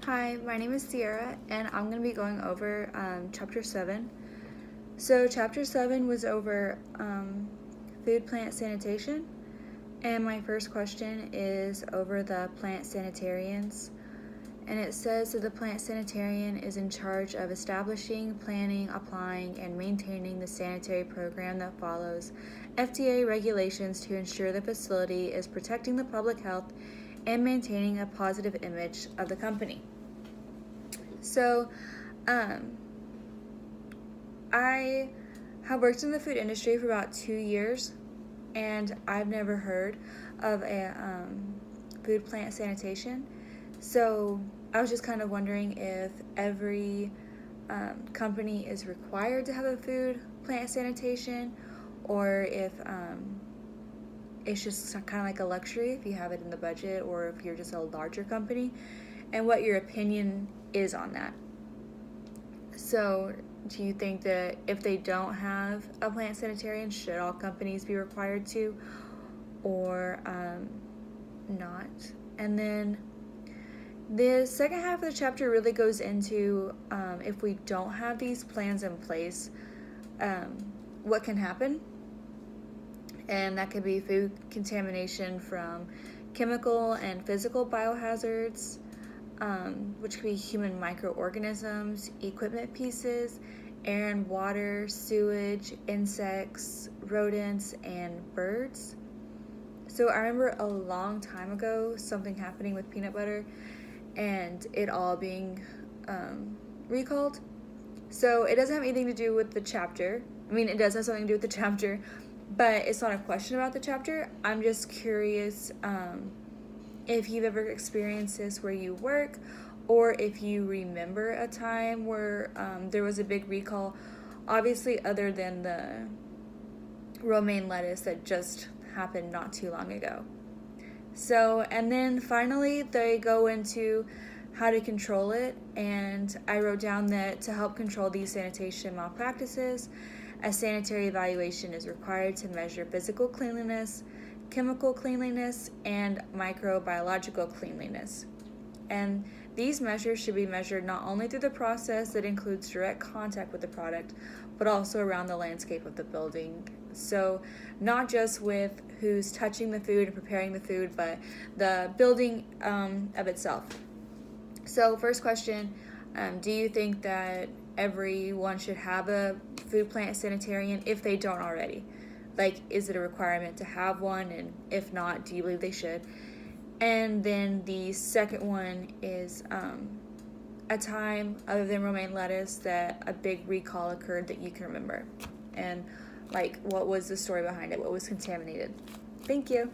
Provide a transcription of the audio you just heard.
Hi, my name is Sierra, and I'm going to be going over Chapter 7. So, Chapter 7 was over food plant sanitation, and my first question is over the plant sanitarians. And it says that the plant sanitarian is in charge of establishing, planning, applying, and maintaining the sanitary program that follows FDA regulations to ensure the facility is protecting the public health and maintaining a positive image of the company. So, I have worked in the food industry for about 2 years, and I've never heard of a food plant sanitation. So, I was just kind of wondering if every company is required to have a food plant sanitation, or if it's just kind of like a luxury if you have it in the budget, or if you're just a larger company, and what your opinion is on that. So, do you think that if they don't have a plant sanitarian, should all companies be required to, or not? And then the second half of the chapter really goes into if we don't have these plans in place, what can happen. And that could be food contamination from chemical and physical biohazards, which could be human microorganisms, equipment pieces, air and water, sewage, insects, rodents, and birds. So I remember a long time ago something happening with peanut butter and it all being recalled. So it doesn't have anything to do with the chapter. I mean, it does have something to do with the chapter, but it's not a question about the chapter. I'm just curious if you've ever experienced this where you work, or if you remember a time where there was a big recall, obviously other than the romaine lettuce that just happened not too long ago. So, and then finally they go into how to control it, and I wrote down that to help control these sanitation malpractices, a sanitary evaluation is required to measure physical cleanliness, chemical cleanliness, and microbiological cleanliness. And these measures should be measured not only through the process that includes direct contact with the product, but also around the landscape of the building. So not just with who's touching the food and preparing the food, but the building of itself. So first question, do you think that everyone should have a food plant sanitarian if they don't already? Like, is it a requirement to have one? And if not, do you believe they should? And then the second one is a time other than romaine lettuce that a big recall occurred that you can remember. And like, what was the story behind it? What was contaminated? Thank you.